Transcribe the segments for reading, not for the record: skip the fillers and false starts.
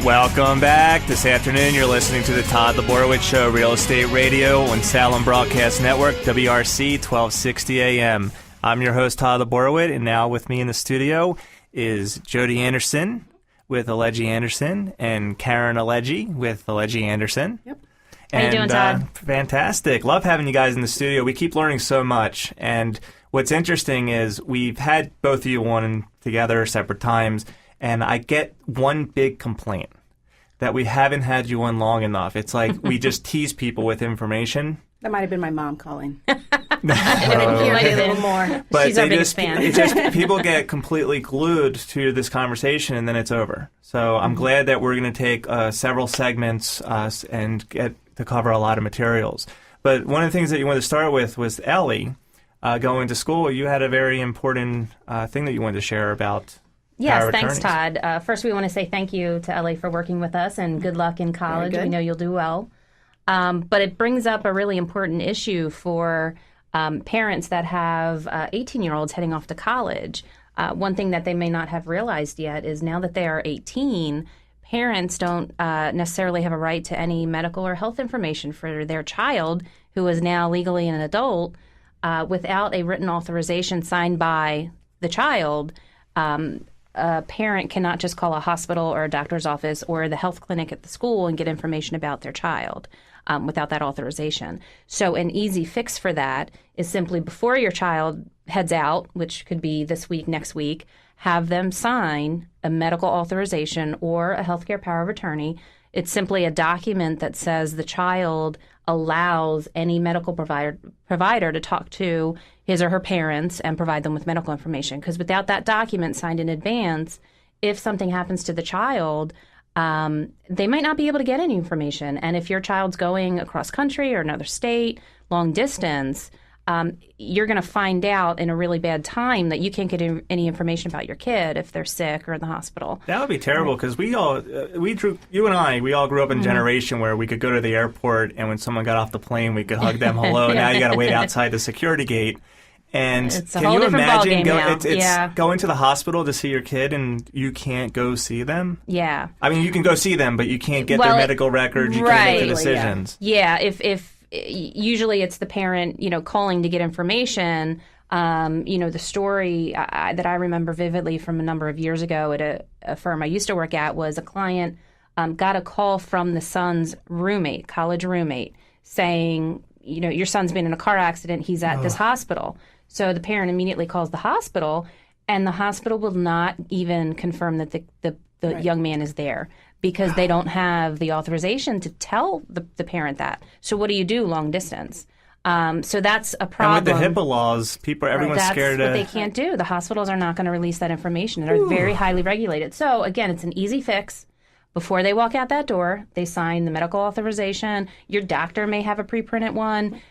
Welcome back. This afternoon, you're listening to the Todd Laborwit Show, Real Estate Radio on Salem Broadcast Network, WRC 1260 AM. I'm your host, Todd Laborwit, and now with me in the studio is Jodi Anderson with Alegi Anderson and Karen Alegi with Alegi Anderson. Yep. How you doing, Todd? Fantastic. Love having you guys in the studio. We keep learning so much, and what's interesting is we've had both of you on together separate times, and I get one big complaint that we haven't had you on long enough. It's like we just tease people with information. That might have been my mom calling. You might have A little more. But She's our biggest fan. It just people get completely glued to this conversation, and then it's over. So I'm glad that we're going to take several segments and get to cover a lot of materials. But one of the things that you wanted to start with was Ellie going to school. You had a very important thing that you wanted to share about. Yes, thanks, Todd. First, we want to say thank you to Ellie for working with us, and good luck in college. We know you'll do well. But it brings up a really important issue for parents that have 18-year-olds heading off to college. One thing that they may not have realized yet is now that they are 18, parents don't necessarily have a right to any medical or health information for their child, who is now legally an adult, without a written authorization signed by the child. A parent cannot just call a hospital or a doctor's office or the health clinic at the school and get information about their child without that authorization. So an easy fix for that is simply before your child heads out, which could be this week, next week, have them sign a medical authorization or a healthcare power of attorney. It's simply a document that says the child allows any medical provider to talk to his or her parents and provide them with medical information. Because without that document signed in advance, if something happens to the child, they might not be able to get any information. And if your child's going across country or another state, long distance, you're going to find out in a really bad time that you can't get any information about your kid if they're sick or in the hospital. That would be terrible because you and I grew up in a generation where we could go to the airport, and when someone got off the plane, we could hug them hello. Now you got to wait outside the security gate. And it's a can whole you different imagine ballgame going to the hospital to see your kid and you can't go see them? Yeah. I mean, you can go see them, but you can't get their medical records. You can't make the decisions. Yeah. If usually it's the parent, calling to get information. The story that I remember vividly from a number of years ago at a firm I used to work at was a client got a call from the son's roommate, college roommate, saying, your son's been in a car accident. He's at this hospital. So the parent immediately calls the hospital, and the hospital will not even confirm that the young man is there because they don't have the authorization to tell the parent that. So what do you do long distance? So that's a problem. And with the HIPAA laws, everyone's scared. That's what they can't do. The hospitals are not going to release that information. They're very highly regulated. So again, it's an easy fix. Before they walk out that door, they sign the medical authorization. Your doctor may have a pre-printed one.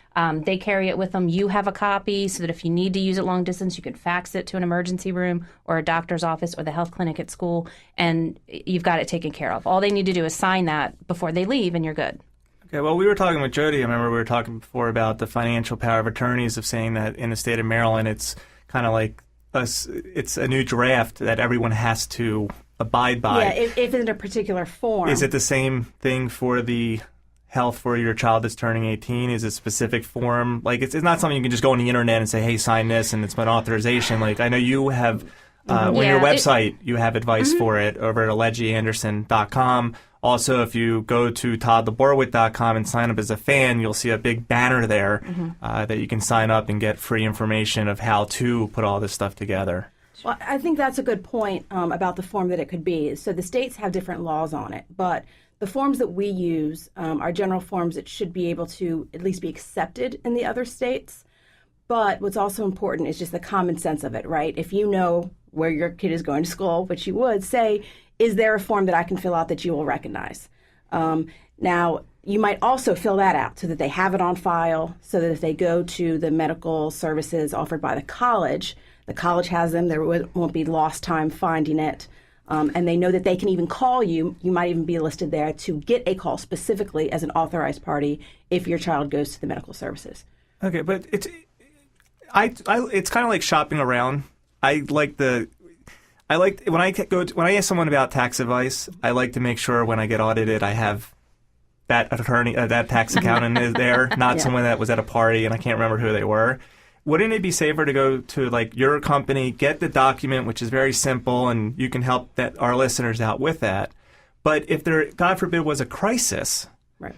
They carry it with them. You have a copy so that if you need to use it long distance, you can fax it to an emergency room or a doctor's office or the health clinic at school, and you've got it taken care of. All they need to do is sign that before they leave, and you're good. Okay, well, we were talking with Jodi. I remember we were talking before about the financial power of attorneys, of saying that in the state of Maryland, it's kind of like it's a new draft that everyone has to abide by. Yeah, if in a particular form. Is it the same thing for the health for your child that's turning 18? Is it a specific form? Like, it's not something you can just go on the internet and say, hey, sign this, and it's an authorization. Like, I know you have, on your website, you have advice for it over at AlegiAnderson.com. Also, if you go to toddlaborwit.com and sign up as a fan, you'll see a big banner there that you can sign up and get free information of how to put all this stuff together. Well, I think that's a good point about the form that it could be. So the states have different laws on it, but the forms that we use are general forms that should be able to at least be accepted in the other states. But what's also important is just the common sense of it, right? If you know where your kid is going to school, which you would say, is there a form that I can fill out that you will recognize? Now, you might also fill that out so that they have it on file, so that if they go to the medical services offered by the college has them, there won't be lost time finding it, and they know that they can even call you. You might even be listed there to get a call specifically as an authorized party if your child goes to the medical services. Okay, but it's kind of like shopping around. I I like when I ask someone about tax advice, I like to make sure when I get audited, I have that attorney, that tax accountant is there, not someone that was at a party and I can't remember who they were. Wouldn't it be safer to go to like your company, get the document, which is very simple, and you can help our listeners out with that? But if there, God forbid, was a crisis, right,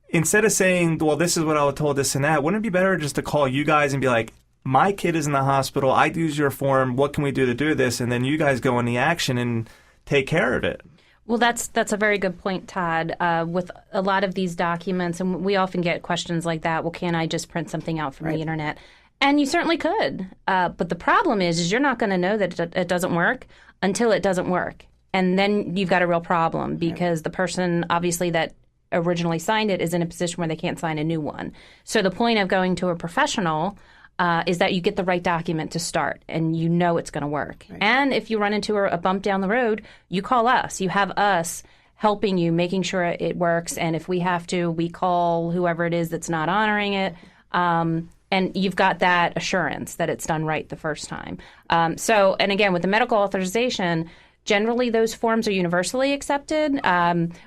instead of saying, well, this is what I was told, this and that, wouldn't it be better just to call you guys and be like, my kid is in the hospital, I use your form, what can we do to do this? And then you guys go in the action and take care of it. Well, that's a very good point, Todd. With a lot of these documents, and we often get questions like that, well, can I just print something out from the internet? And you certainly could. But the problem is you're not going to know that it doesn't work until it doesn't work. And then you've got a real problem because the person, obviously, that originally signed it is in a position where they can't sign a new one. So the point of going to a professional is that you get the right document to start and you know it's going to work. Right. And if you run into a bump down the road, you call us. You have us helping you, making sure it works. And if we have to, we call whoever it is that's not honoring it. And you've got that assurance that it's done right the first time. And again, with the medical authorization, generally those forms are universally accepted.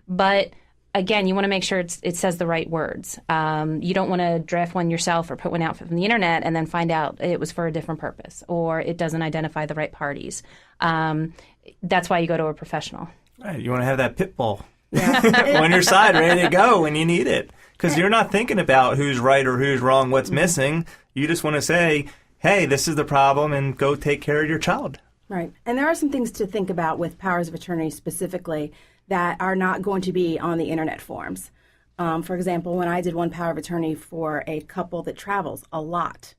But again, you want to make sure it says the right words. You don't want to draft one yourself or put one out from the internet and then find out it was for a different purpose or it doesn't identify the right parties. That's why you go to a professional. Right. You want to have that pit bull on your side, ready to go when you need it. Because you're not thinking about who's right or who's wrong, what's missing. You just want to say, hey, this is the problem, and go take care of your child. Right. And there are some things to think about with powers of attorney specifically that are not going to be on the internet forms. For example, when I did one power of attorney for a couple that travels a lot,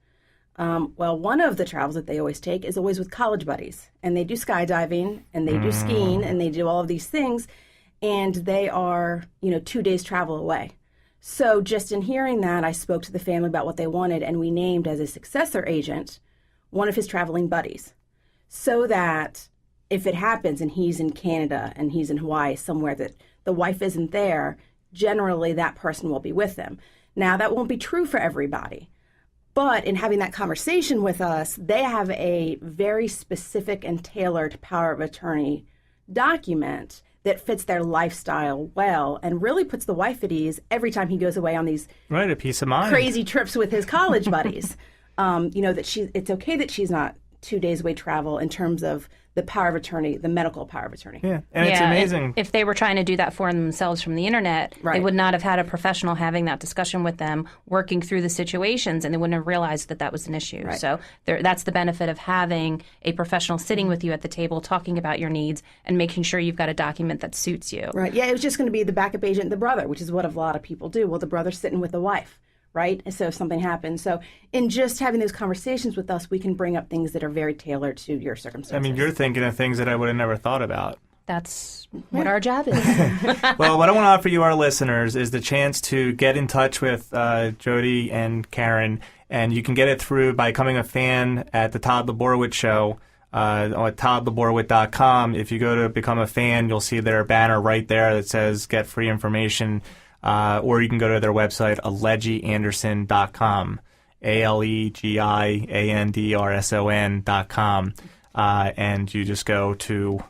one of the travels that they always take is always with college buddies. And they do skydiving, and they do skiing, and they do all of these things, and they are, 2 days travel away. So just in hearing that, I spoke to the family about what they wanted, and we named as a successor agent one of his traveling buddies, so that if it happens and he's in Canada and he's in Hawaii, somewhere that the wife isn't there, generally that person will be with them. Now, that won't be true for everybody. But in having that conversation with us, they have a very specific and tailored power of attorney document that fits their lifestyle well and really puts the wife at ease every time he goes away on these a peace of mind crazy trips with his college buddies. That it's okay that she's not 2 days away travel in terms of the power of attorney, the medical power of attorney. Yeah, and it's amazing. If they were trying to do that for themselves from the internet, right, they would not have had a professional having that discussion with them, working through the situations, and they wouldn't have realized that was an issue. Right. So that's the benefit of having a professional sitting with you at the table, talking about your needs, and making sure you've got a document that suits you. Right. Yeah, it was just going to be the backup agent, the brother, which is what a lot of people do. Well, the brother's sitting with the wife. Right? So if something happens. So in just having those conversations with us, we can bring up things that are very tailored to your circumstances. I mean, you're thinking of things that I would have never thought about. That's what our job is. Well, what I want to offer you, our listeners, is the chance to get in touch with Jodi and Karen, and you can get it through by becoming a fan at the Todd Laborwit Show at toddlaborwit.com. If you go to become a fan, you'll see their banner right there that says get free information. Or you can go to their website, alegianderson.com, ALEGIANDRSON.com, and you just go to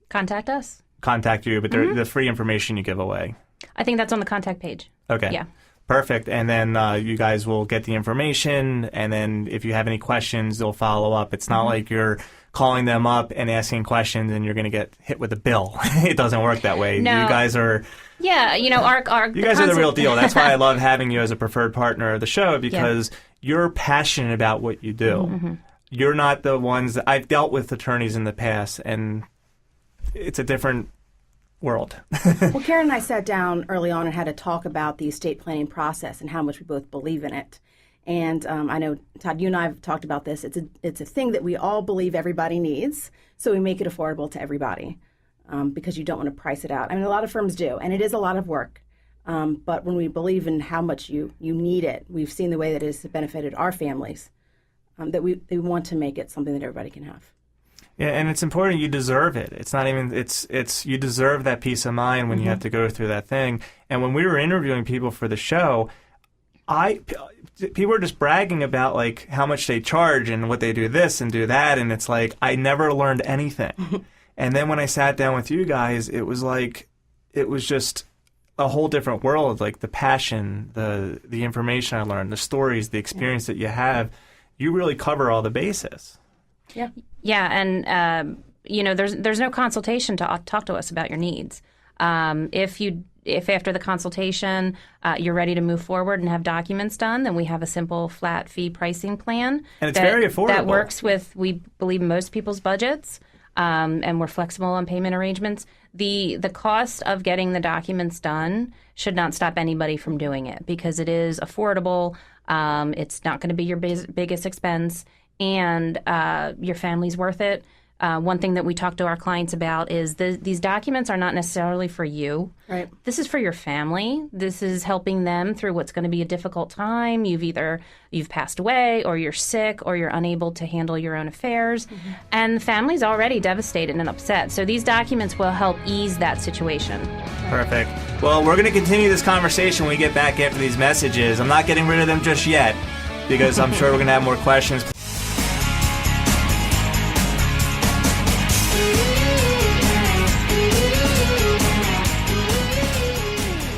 contact us. Contact you, but the free information you give away. I think that's on the contact page. Okay. Yeah. Perfect. And then you guys will get the information, and then if you have any questions, they'll follow up. It's not like you're calling them up and asking questions and you're going to get hit with a bill. It doesn't work that way. No. You guys are... Yeah, you guys are the real deal. That's why I love having you as a preferred partner of the show, because you're passionate about what you do. Mm-hmm. You're not the ones that... I've dealt with attorneys in the past, and it's a different world. Well, Karen and I sat down early on and had a talk about the estate planning process and how much we both believe in it. And I know, Todd, you and I have talked about this. It's a thing that we all believe everybody needs, so we make it affordable to everybody because you don't want to price it out. I mean, a lot of firms do, and it is a lot of work. But when we believe in how much you need it, we've seen the way that it has benefited our families, that we want to make it something that everybody can have. Yeah, and it's important. You deserve it. It's not even. It's you deserve that peace of mind when you have to go through that thing. And when we were interviewing people for the show, people are just bragging about like how much they charge and what they do this and do that, and it's like I never learned anything. And then when I sat down with you guys, it was just a whole different world. Like the passion, the information I learned, the stories, the experience that you have, you really cover all the bases. Yeah. Yeah, and there's no consultation to talk to us about your needs. If after the consultation you're ready to move forward and have documents done, then we have a simple flat fee pricing plan. And it's very affordable. That works with, we believe, most people's budgets, and we're flexible on payment arrangements. The cost of getting the documents done should not stop anybody from doing it because it is affordable. It's not going to be your biggest expense, and your family's worth it. One thing that we talk to our clients about is these documents are not necessarily for you. Right. This is for your family. This is helping them through what's going to be a difficult time. You've passed away, or you're sick, or you're unable to handle your own affairs. Mm-hmm. And the family's already devastated and upset. So these documents will help ease that situation. Perfect. Well, we're going to continue this conversation when we get back after these messages. I'm not getting rid of them just yet because I'm sure we're going to have more questions.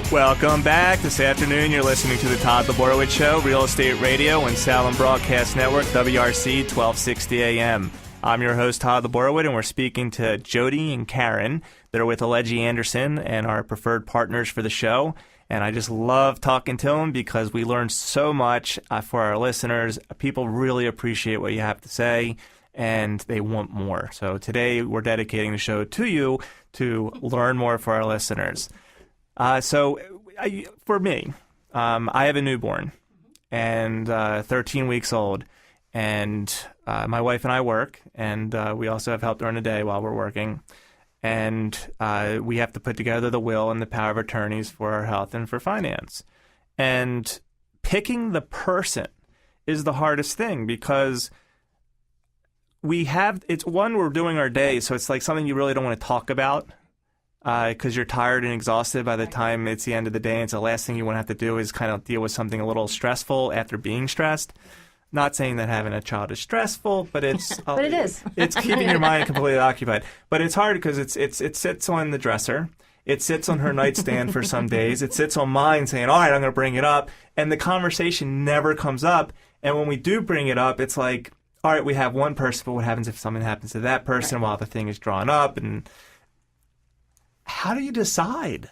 Welcome back. This afternoon, you're listening to the Todd Laborwit Show, Real Estate Radio and Salem Broadcast Network, WRC 1260 AM. I'm your host, Todd Laborwit, and we're speaking to Jodi and Karen. They're with Alegi Anderson and our preferred partners for the show. And I just love talking to them because we learn so much for our listeners. People really appreciate what you have to say, and they want more. So today, we're dedicating the show to you to learn more for our listeners. For me, I have a newborn and 13 weeks old, and my wife and I work, and we also have help during the day while we're working, and we have to put together the will and the power of attorneys for our health and for finance. And picking the person is the hardest thing because we're doing our day, so it's like something you really don't want to talk about. Because you're tired and exhausted by the time it's the end of the day. And so the last thing you want to have to do is kind of deal with something a little stressful after being stressed. Not saying that having a child is stressful, but it's but it is. It's keeping your mind completely occupied. But it's hard because it sits on the dresser. It sits on her nightstand for some days. It sits on mine saying, all right, I'm going to bring it up. And the conversation never comes up. And when we do bring it up, it's like, all right, we have one person, but what happens if something happens to that person while the thing is drawn up? And how do you decide?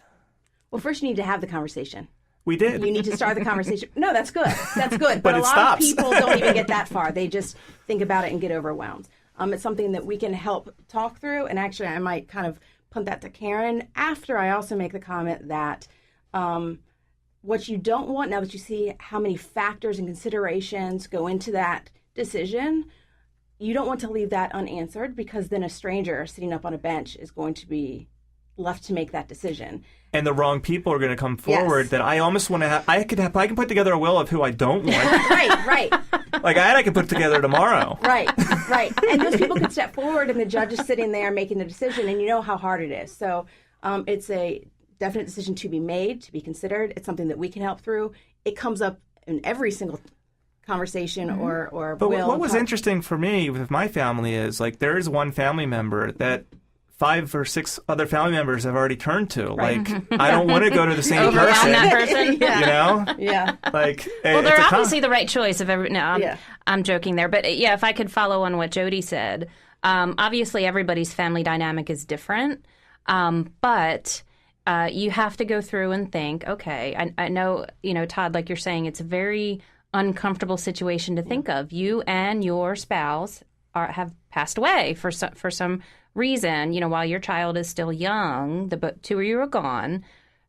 Well, first you need to have the conversation. We did. You need to start the conversation. No, that's good. That's good. But a it lot stops. of people don't even get that far. They just think about it and get overwhelmed. It's something that we can help talk through. And actually, I might kind of punt that to Karen after I also make the comment that what you don't want, now that you see how many factors and considerations go into that decision, you don't want to leave that unanswered because then a stranger sitting up on a bench is going to be left to make that decision. And the wrong people are going to come forward that I almost want to have. I can put together a will of who I don't want. Right. Like I can put together tomorrow. Right. And those people can step forward and the judge is sitting there making the decision, and you know how hard it is. So it's a definite decision to be made, to be considered. It's something that we can help through. It comes up in every single conversation or But will. what was interesting for me with my family is like there is one family member that 5 or 6 other family members have already turned to. Right. Like, I don't want to go to the same Overwhelm person. that person. Yeah. You know? Yeah. Like, Well, they're obviously the right choice. I'm joking there. But yeah, if I could follow on what Jodi said, obviously everybody's family dynamic is different. But you have to go through and think, okay, I know, Todd, like you're saying, it's a very uncomfortable situation to think of. You and your spouse have passed away for some reason, while your child is still young, the two of you are gone.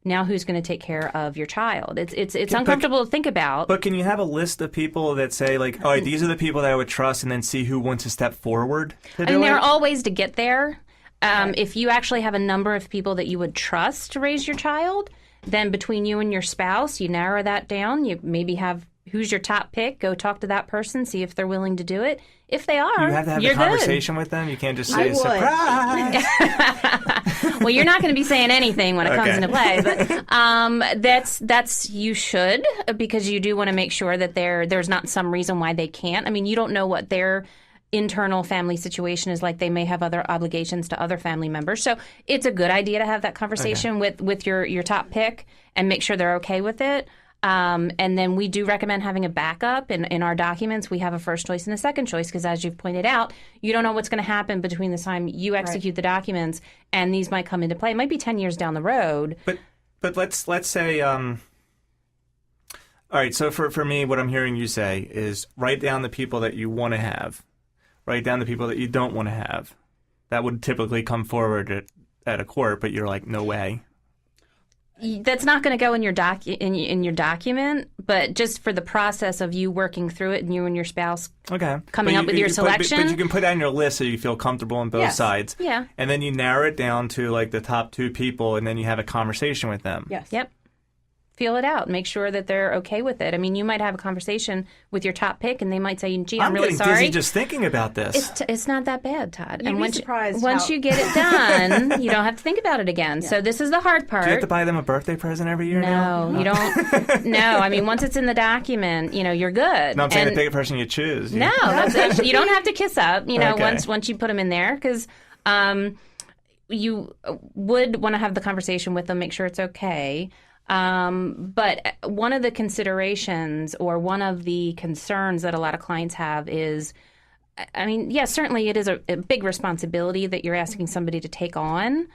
Now who's going to take care of your child? It's uncomfortable to think about. But can you have a list of people that say, like, all right, these are the people that I would trust, and then see who wants to step forward to do it? There are all ways to get there. If you actually have a number of people that you would trust to raise your child, then between you and your spouse, you narrow that down. You maybe have who's your top pick. Go talk to that person, see if they're willing to do it. If they are, you have to have you're a conversation with them. You can't just say, I would. surprise. Well, you're not going to be saying anything when it comes into play, but that's you should, because you do want to make sure that there's not some reason why they can't. I mean, you don't know what their internal family situation is like. They may have other obligations to other family members. So it's a good idea to have that conversation with your top pick and make sure they're okay with it. And then we do recommend having a backup. In our documents, we have a first choice and a second choice because, as you've pointed out, you don't know what's going to happen between the time you execute the documents and these might come into play. It might be 10 years down the road. But let's say, all right, so for me, what I'm hearing you say is write down the people that you want to have. Write down the people that you don't want to have. That would typically come forward at a court, but you're like, no way. That's not going to go in your in your document, but just for the process of you working through it and you and your spouse coming up with your selection. But you can put that on your list so you feel comfortable on both sides. Yeah. And then you narrow it down to like the top 2 people, and then you have a conversation with them. Yes. Yep. Feel it out. Make sure that they're okay with it. I mean, you might have a conversation with your top pick, and they might say, "Gee, I'm really sorry." I'm getting dizzy just thinking about this. It's not that bad, Todd. You'd be surprised once you get it done, you don't have to think about it again. Yeah. So this is the hard part. Do you have to buy them a birthday present every year? No, you don't. No, I mean, once it's in the document, you're good. No, I'm saying pick a person you choose. No, you don't have to kiss up. Once you put them in there, because you would want to have the conversation with them, make sure it's okay. But one of the considerations or one of the concerns that a lot of clients have is, I mean, yes, certainly it is a big responsibility that you're asking somebody to take on.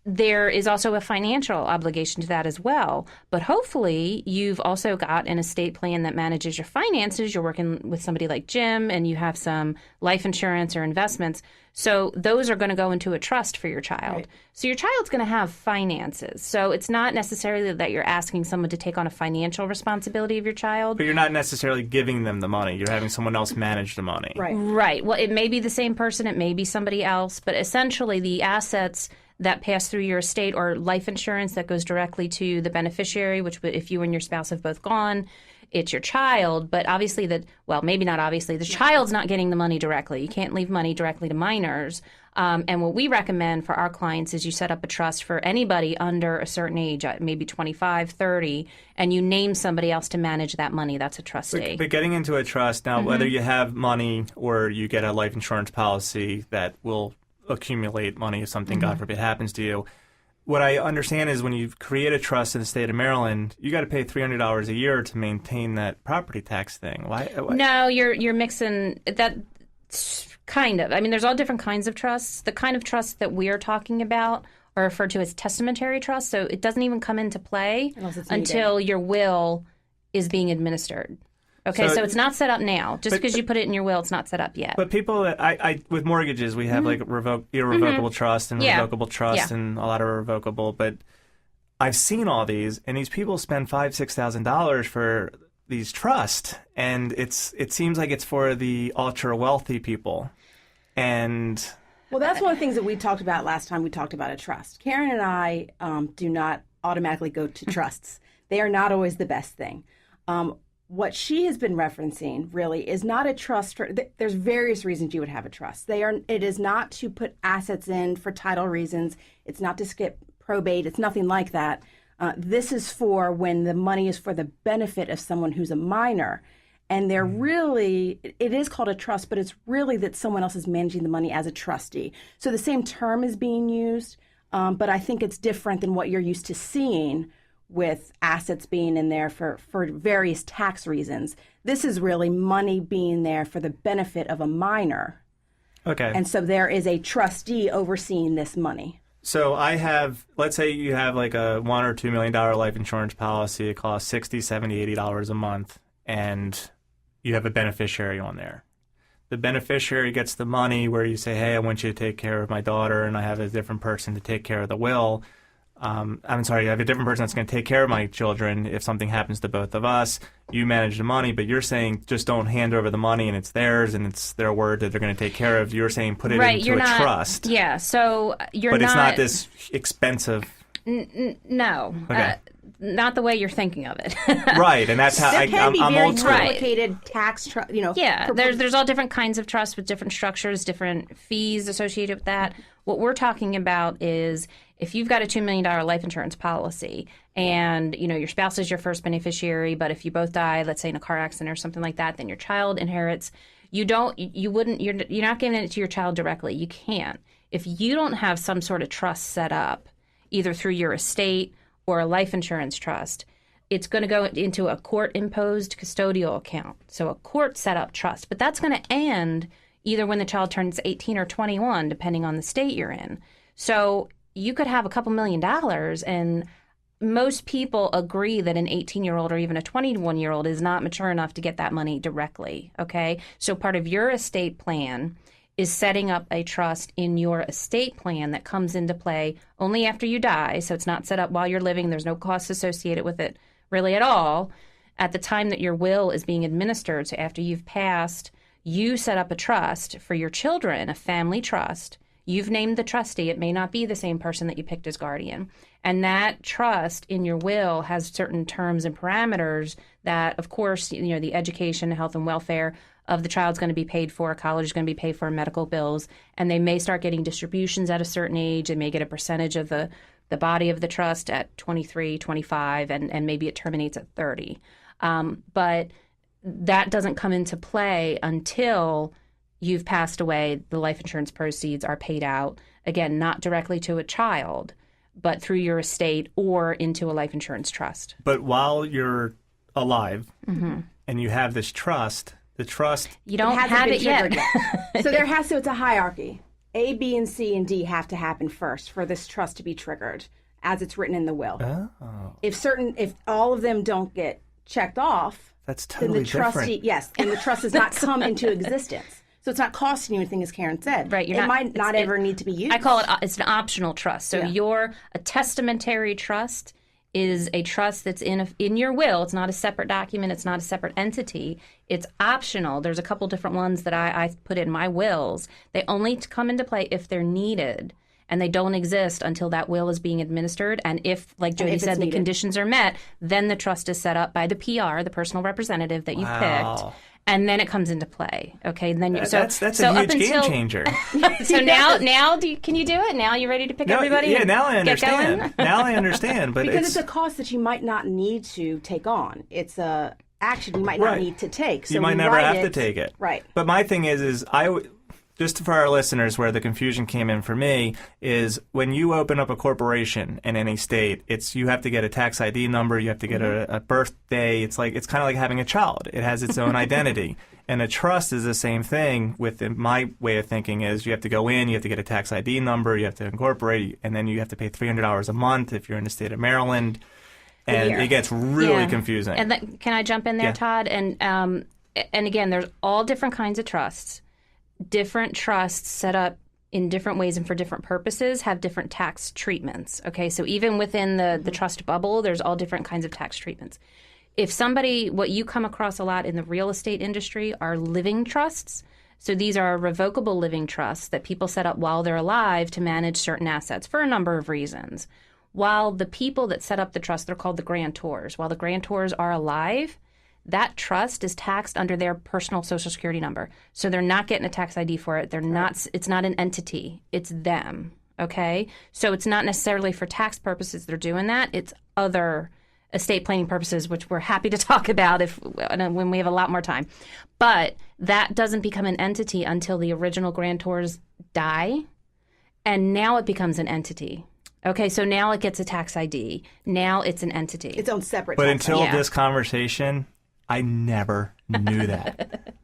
There is also a financial obligation to that as well. But hopefully you've also got an estate plan that manages your finances. You're working with somebody like Jim and you have some life insurance or investments. So those are going to go into a trust for your child. Right. So your child's going to have finances. So it's not necessarily that you're asking someone to take on a financial responsibility of your child. But you're not necessarily giving them the money. You're having someone else manage the money. Right. Well, it may be the same person. It may be somebody else. But essentially the assets that pass through your estate or life insurance that goes directly to the beneficiary, which if you and your spouse have both gone, it's your child. But obviously maybe not obviously, the child's not getting the money directly. You can't leave money directly to minors. And what we recommend for our clients is you set up a trust for anybody under a certain age, maybe 25, 30, and you name somebody else to manage that money. That's a trustee. But getting into a trust now, whether you have money or you get a life insurance policy that will accumulate money if something, God forbid, happens to you. What I understand is when you create a trust in the state of Maryland, you got to pay $300 a year to maintain that property tax thing. Why? No, you're mixing that kind of. I mean, there's all different kinds of trusts. The kind of trusts that we're talking about are referred to as testamentary trusts, so it doesn't even come into play until your will is being administered. Okay, so it's not set up now. Just because you put it in your will, it's not set up yet. But people, with mortgages, we have like irrevocable trust and revocable trust and a lot of irrevocable. But I've seen all these, and these people spend $5,000-$6,000 for these trusts, and it seems like it's for the ultra wealthy people. And well, that's one of the things that we talked about last time we talked about a trust. Karen and I do not automatically go to trusts. They are not always the best thing. What she has been referencing really is not a trust. There's various reasons you would have a trust. It is not to put assets in for title reasons. It's not to skip probate. It's nothing like that. This is for when the money is for the benefit of someone who's a minor. And it is called a trust, but it's really that someone else is managing the money as a trustee. So the same term is being used, but I think it's different than what you're used to seeing with assets being in there for various tax reasons. This is really money being there for the benefit of a minor. Okay. And so there is a trustee overseeing this money. So let's say you have like a $1 or $2 million life insurance policy. It costs $60, $70, $80 a month, and you have a beneficiary on there. The beneficiary gets the money where you say, hey, I want you to take care of my daughter, and I have a different person to take care of the will. I'm sorry, I have a different person that's going to take care of my children if something happens to both of us. You manage the money, but you're saying just don't hand over the money and it's theirs and it's their word that they're going to take care of. You're saying put it into a trust. Yeah, so But it's not this expensive. No. Okay. not the way you're thinking of it. Right, and that's how There can be I'm very old school. complicated tax, Yeah, there's all different kinds of trusts with different structures, different fees associated with that. What we're talking about is if you've got a $2 million life insurance policy and, your spouse is your first beneficiary, but if you both die, let's say in a car accident or something like that, then your child inherits. You're not giving it to your child directly. You can't. If you don't have some sort of trust set up, either through your estate or a life insurance trust, it's going to go into a court-imposed custodial account. So a court-set-up trust. But that's going to end either when the child turns 18 or 21, depending on the state you're in. So you could have a couple $1 million, and most people agree that an 18-year-old or even a 21-year-old is not mature enough to get that money directly, okay? So part of your estate plan is setting up a trust in your estate plan that comes into play only after you die. So it's not set up while you're living. There's no costs associated with it really at all. At the time that your will is being administered, so after you've passed, you set up a trust for your children, a family trust. You've named the trustee. It may not be the same person that you picked as guardian. And that trust in your will has certain terms and parameters that, of course, the education, health, and welfare of the child's going to be paid for, college is going to be paid for, medical bills, and they may start getting distributions at a certain age. They may get a percentage of the body of the trust at 23, 25, and maybe it terminates at 30. But that doesn't come into play until you've passed away. The life insurance proceeds are paid out, again, not directly to a child, but through your estate or into a life insurance trust. But while you're alive and you have this trust, the trust... You don't have it yet. So it's a hierarchy. A, B, and C, and D have to happen first for this trust to be triggered, as it's written in the will. Oh. If all of them don't get checked off, that's totally then the trustee, different. yes, and the trust does not come into existence. So it's not costing you anything, as Karen said. Right. It might not ever need to be used. I call it's an optional trust. So a testamentary trust is a trust that's in your will. It's not a separate document. It's not a separate entity. It's optional. There's a couple different ones that I put in my wills. They only come into play if they're needed, and they don't exist until that will is being administered. And if, like Jodi said, the conditions are met, then the trust is set up by the PR, the personal representative that you picked. And then it comes into play. Okay, and then that's a huge game changer. So now can you do it? Now you're ready to pick everybody? Yeah, now I understand. understand. Now I understand. But because it's a cost that you might not need to take on. It's a action you might not need to take. So you might never have to take it. Right. But my thing is just for our listeners, where the confusion came in for me is when you open up a corporation in any state, you have to get a tax ID number, you have to get a birthday. It's kind of like having a child. It has its own identity. And a trust is the same thing. My way of thinking is you have to go in, you have to get a tax ID number, you have to incorporate, and then you have to pay $300 a month if you're in the state of Maryland. And it gets really confusing. And can I jump in there, Todd? And again, there's all different kinds of trusts. Different trusts set up in different ways and for different purposes have different tax treatments. Okay, so even within the trust bubble, there's all different kinds of tax treatments. What you come across a lot in the real estate industry are living trusts. So these are revocable living trusts that people set up while they're alive to manage certain assets for a number of reasons. While the people that set up the trust, they're called the grantors. While the grantors are alive, that trust is taxed under their personal Social Security number. So they're not getting a tax ID for it. It's not an entity. It's them. Okay? So it's not necessarily for tax purposes they're doing that. It's other estate planning purposes, which we're happy to talk about when we have a lot more time. But that doesn't become an entity until the original grantors die, and now it becomes an entity. Okay, so now it gets a tax ID. Now it's an entity. Its own separate But tax until ID. this conversation, I never knew that.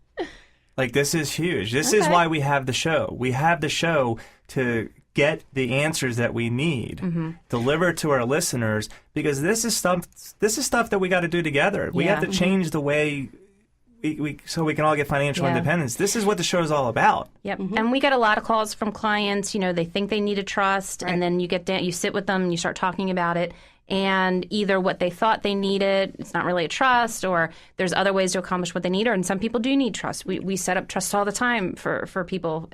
This is huge. This is why we have the show. We have the show to get the answers that we need, deliver to our listeners, because this is stuff that we got to do together. We have to change the way so we can all get financial independence. This is what the show is all about. Yep. And we get a lot of calls from clients. They think they need a trust, and then you sit with them and you start talking about it, and either what they thought they needed, it's not really a trust, or there's other ways to accomplish what they need, and some people do need trust. We set up trusts all the time for people,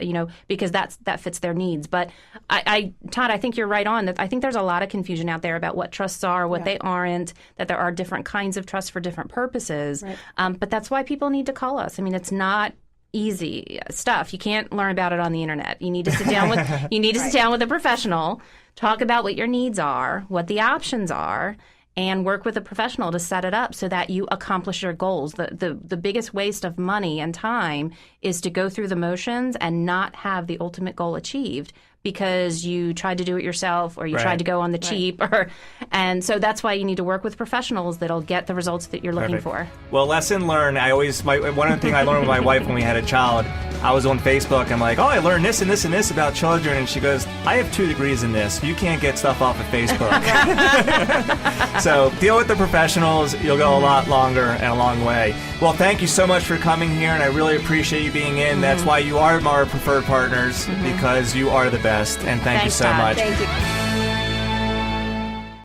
because that fits their needs. But Todd, I think you're right on. I think there's a lot of confusion out there about what trusts are, what they aren't, that there are different kinds of trusts for different purposes. Right. But that's why people need to call us. I mean, it's not easy stuff. You can't learn about it on the internet. You need to sit down with sit down with a professional, talk about what your needs are, what the options are, and work with a professional to set it up so that you accomplish your goals. The biggest waste of money and time is to go through the motions and not have the ultimate goal achieved because you tried to do it yourself, or you tried to go on the cheap, and so that's why you need to work with professionals that'll get the results that you're looking for. Well, lesson learned. One of the things I learned with my wife when we had a child, I was on Facebook. I'm like, I learned this and this and this about children, and she goes, I have 2 degrees in this. You can't get stuff off of Facebook. So deal with the professionals. You'll go a lot longer and a long way. Well, thank you so much for coming here, and I really appreciate you being in. That's why you are our preferred partners, because you are the best. And thank you so much. Thank you.